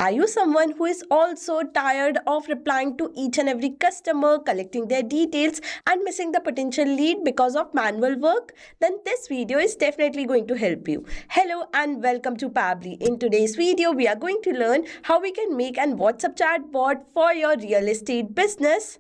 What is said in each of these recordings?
Are you someone who is also tired of replying to each and every customer, collecting their details and missing the potential lead because of manual work? Then this video is definitely going to help you. Hello and welcome to Pabbly. In today's video, we are going to learn how we can make an WhatsApp chatbot for your real estate business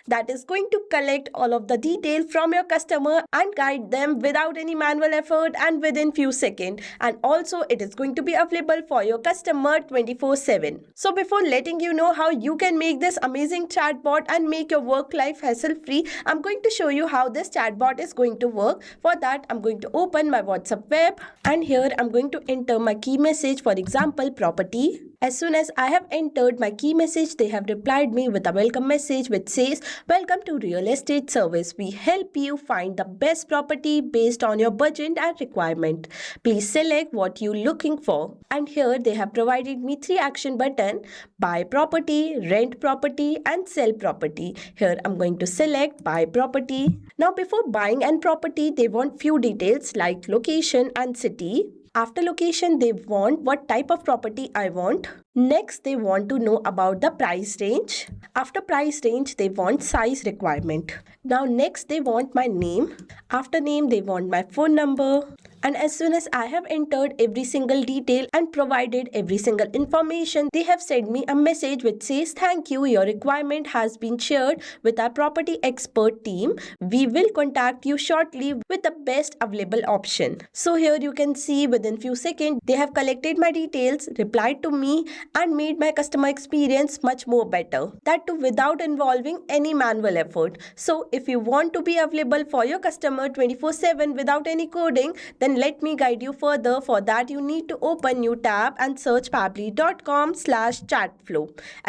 that is going to collect all of the details from your customer and guide them without any manual effort and within few seconds. And also it is going to be available for your customer 24/7. So before letting you know how you can make this amazing chatbot and make your work life hassle free, I'm going to show you how this chatbot is going to work. For that, I'm going to open my WhatsApp web and here I'm going to enter my key message, for example, property. As soon as I have entered my key message, they have replied me with a welcome message which says, "Welcome to Real Estate Service. We help you find the best property based on your budget and requirement. Please select what you're looking for." And here they have provided me 3 action buttons: buy property, rent property and sell property. Here I'm going to select buy property. Now before buying an property, they want few details like location and city. After location, they want what type of property I want. Next, they want to know about the price range. After price range, they want size requirement. Now next, they want my name. After name, they want my phone number. And as soon as I have entered every single detail and provided every single information, they have sent me a message which says, "Thank you, your requirement has been shared with our property expert team. We will contact you shortly with the best available option." So here you can see within few seconds, they have collected my details, replied to me and made my customer experience much more better. That too without involving any manual effort. So if you want to be available for your customer 24/7 without any coding, then let me guide you further. For that, you need to open new tab and search pabbly.com/chatflow.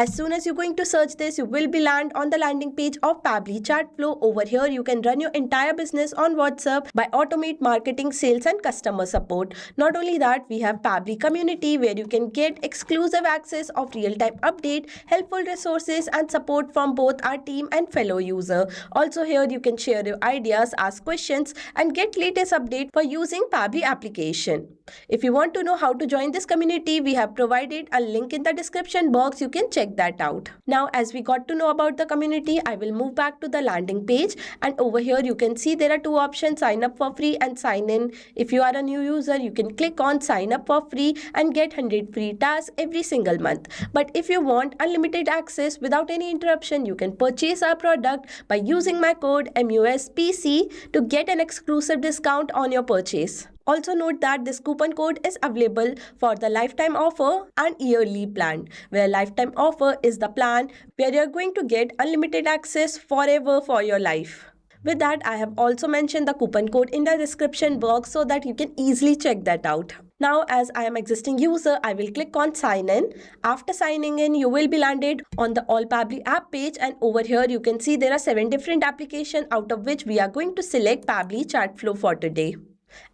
As soon as you're going to search this, you will be land on the landing page of Pabbly Chatflow. Over here, you can run your entire business on WhatsApp by automate marketing, sales and customer support. Not only that, we have Pabbly community where you can get exclusive access of real-time update, helpful resources and support from both our team and fellow user. Also here, you can share your ideas, ask questions and get latest update for using Pabbly application. If you want to know how to join this community, we have provided a link in the description box. You can check that out. Now, as we got to know about the community, I will move back to the landing page. And over here, you can see there are 2 options: sign up for free and sign in. If you are a new user, you can click on sign up for free and get 100 free tasks every single month. But if you want unlimited access without any interruption, you can purchase our product by using my code MUSPC to get an exclusive discount on your purchase. Also note that this coupon code is available for the lifetime offer and yearly plan, where lifetime offer is the plan where you are going to get unlimited access forever for your life. With that, I have also mentioned the coupon code in the description box so that you can easily check that out. Now, as I am existing user, I will click on sign in. After signing in, you will be landed on the All Pabbly app page, and over here you can see there are 7 different applications, out of which we are going to select Pabbly Chatflow for today.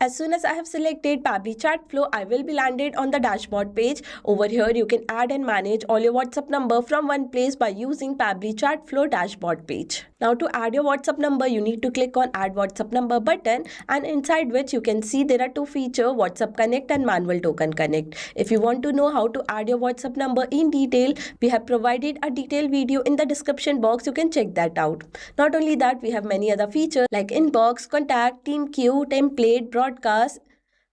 As soon as I have selected Pabbly Chatflow, I will be landed on the dashboard page. Over here, you can add and manage all your WhatsApp number from one place by using Pabbly Chatflow dashboard page. Now to add your WhatsApp number, you need to click on add WhatsApp number button, and inside which you can see there are 2 features: WhatsApp Connect and Manual Token Connect. If you want to know how to add your WhatsApp number in detail, we have provided a detailed video in the description box. You can check that out. Not only that, we have many other features like inbox, contact, team queue, template, broadcast,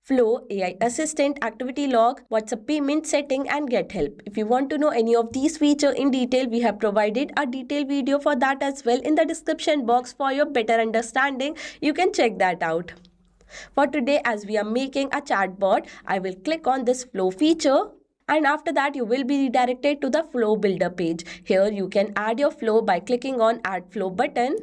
flow, AI assistant, activity log, WhatsApp payment setting and get help. If you want to know any of these features in detail, we have provided a detailed video for that as well in the description box for your better understanding. You can check that out. For today, as we are making a chatbot, I will click on this flow feature. And after that, you will be redirected to the flow builder page. Here you can add your flow by clicking on add flow button.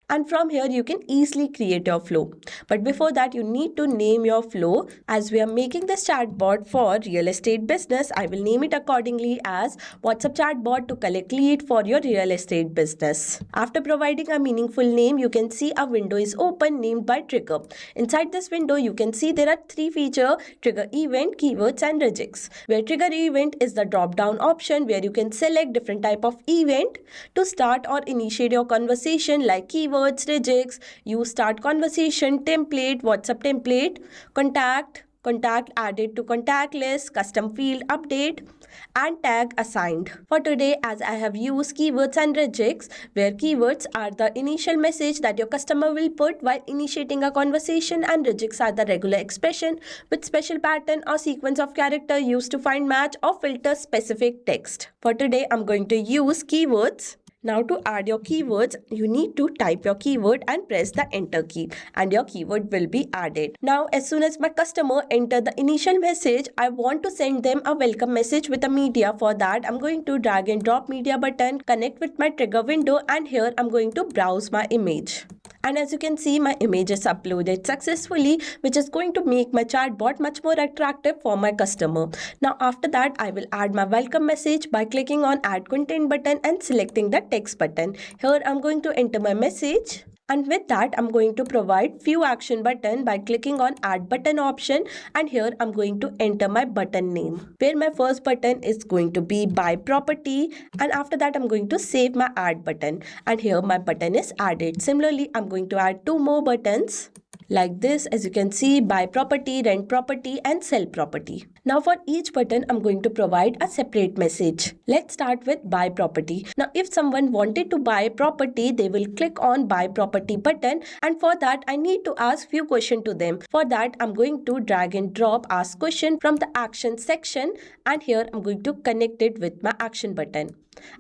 And from here, you can easily create your flow. But before that, you need to name your flow. As we are making this chatbot for real estate business, I will name it accordingly as WhatsApp chatbot to collect lead for your real estate business. After providing a meaningful name, you can see a window is open named by trigger. Inside this window, you can see there are 3 features: trigger event, keywords and regex. Where trigger event is the drop down option where you can select different type of event to start or initiate your conversation like keywords, regex, use start conversation, template, WhatsApp template, contact, contact added to contact list, custom field update, and tag assigned. For today, as I have used keywords and regex, where keywords are the initial message that your customer will put while initiating a conversation, and regex are the regular expression with special pattern or sequence of character used to find match or filter specific text. For today, I'm going to use keywords. Now to add your keywords, you need to type your keyword and press the enter key and your keyword will be added. Now as soon as my customer enter the initial message, I want to send them a welcome message with a media. For that, I'm going to drag and drop media button, connect with my trigger window, and here I'm going to browse my image. And as you can see, my image is uploaded successfully, which is going to make my chatbot much more attractive for my customer. Now after that, I will add my welcome message by clicking on add content button and selecting the text button. Here I'm going to enter my message. And with that, I'm going to provide few action button by clicking on add button option, and here I'm going to enter my button name, where my first button is going to be buy property, and after that I'm going to save my add button, and here my button is added. Similarly, I'm going to add two more buttons like this. As you can see, buy property, rent property, and sell property. Now for each button, I'm going to provide a separate message. Let's start with buy property. Now if someone wanted to buy property, they will click on buy property button, and for that I need to ask few questions to them. For that, I'm going to drag and drop ask question from the action section, and here I'm going to connect it with my action button.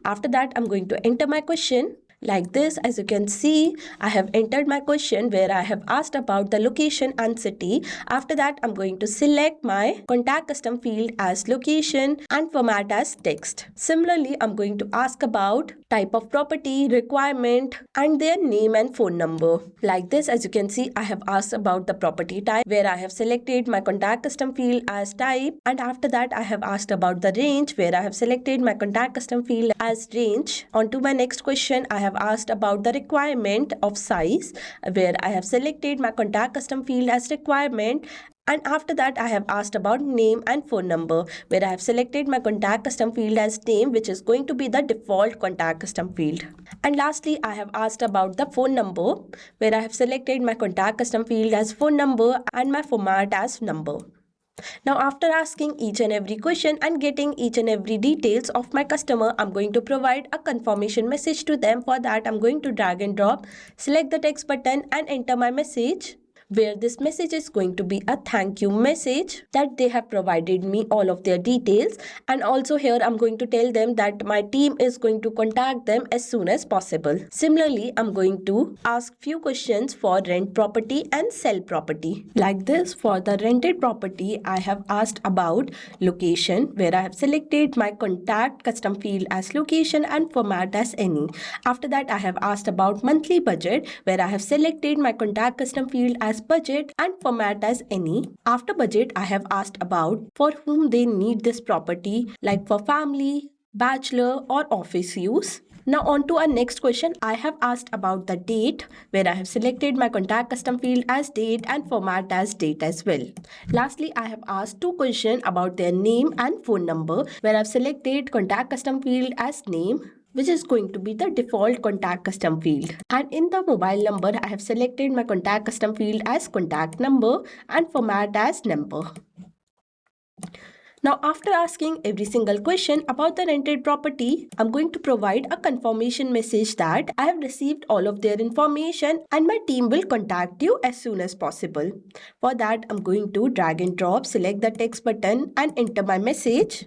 After that, I'm going to enter my question. Like this, as you can see, I have entered my question where I have asked about the location and city. After that, I'm going to select my contact custom field as location and format as text. Similarly, I'm going to ask about type of property, requirement, and their name and phone number. Like this, as you can see, I have asked about the property type where I have selected my contact custom field as type, and after that I have asked about the range where I have selected my contact custom field as range. On to my next question, I have asked about the requirement of size where I have selected my contact custom field as requirement, and after that I have asked about name and phone number where I have selected my contact custom field as name, which is going to be the default contact custom field. And lastly, I have asked about the phone number where I have selected my contact custom field as phone number and my format as number. Now after asking each and every question and getting each and every details of my customer, I'm going to provide a confirmation message to them. For that, I'm going to drag and drop, select the text button, and enter my message, where this message is going to be a thank you message that they have provided me all of their details, and also here I'm going to tell them that my team is going to contact them as soon as possible. Similarly, I'm going to ask few questions for rent property and sell property. Like this, for the rented property, I have asked about location where I have selected my contact custom field as location and format as any. After that, I have asked about monthly budget where I have selected my contact custom field as budget and format as any. After budget, I have asked about for whom they need this property, like for family, bachelor, or office use. Now on to our next question, I have asked about the date where I have selected my contact custom field as date and format as date as well. Lastly, I have asked two questions about their name and phone number where I have selected contact custom field as name, which is going to be the default contact custom field. And in the mobile number, I have selected my contact custom field as contact number and format as number. Now after asking every single question about the rented property, I'm going to provide a confirmation message that I have received all of their information and my team will contact you as soon as possible. For that, I'm going to drag and drop, select the text button, and enter my message.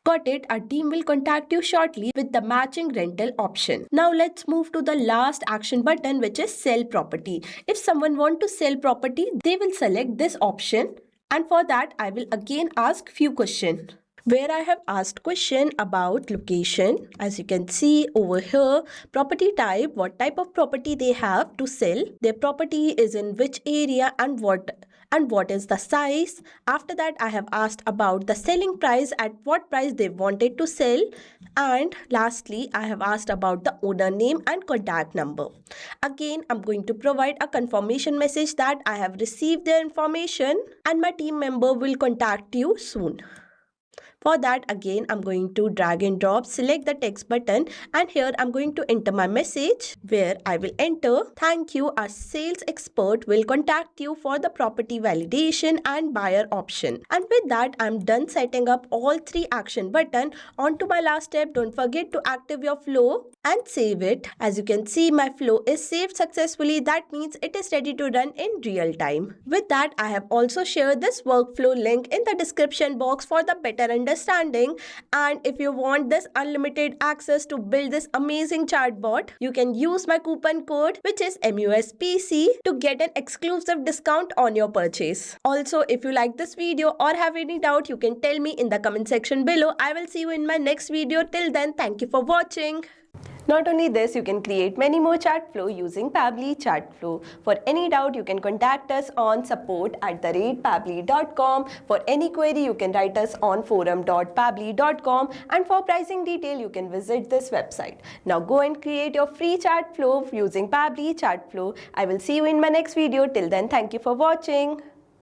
Got it, our team will contact you shortly with the matching rental option. Now let's move to the last action button, which is sell property. If someone want to sell property, they will select this option, and for that I will again ask few questions. Where I have asked question about location, as you can see over here, property type, what type of property they have to sell, their property is in which area, and what is the size. After that, I have asked about the selling price, at what price they wanted to sell, and lastly, I have asked about the owner name and contact number. Again, I'm going to provide a confirmation message that I have received their information and my team member will contact you soon. For that, again, I'm going to drag and drop, select the text button, and here I'm going to enter my message where I will enter, "Thank you, our sales expert will contact you for the property validation and buyer option." And with that, I'm done setting up all 3 action button. On to my last step. Don't forget to active your flow and save it. As you can see, my flow is saved successfully. That means it is ready to run in real time. With that, I have also shared this workflow link in the description box for the better understanding. And if you want this unlimited access to build this amazing chatbot, you can use my coupon code, which is MUSPC, to get an exclusive discount on your purchase. Also, if you like this video or have any doubt, you can tell me in the comment section below. I will see you in my next video. Till then, thank you for watching. Not only this, you can create many more Chatflow using Pabbly Chatflow. For any doubt, you can contact us on support@pabbly.com. For any query, you can write us on forum.pabbly.com. And for pricing detail, you can visit this website. Now go and create your free Chatflow using Pabbly Chatflow. I will see you in my next video. Till then, thank you for watching.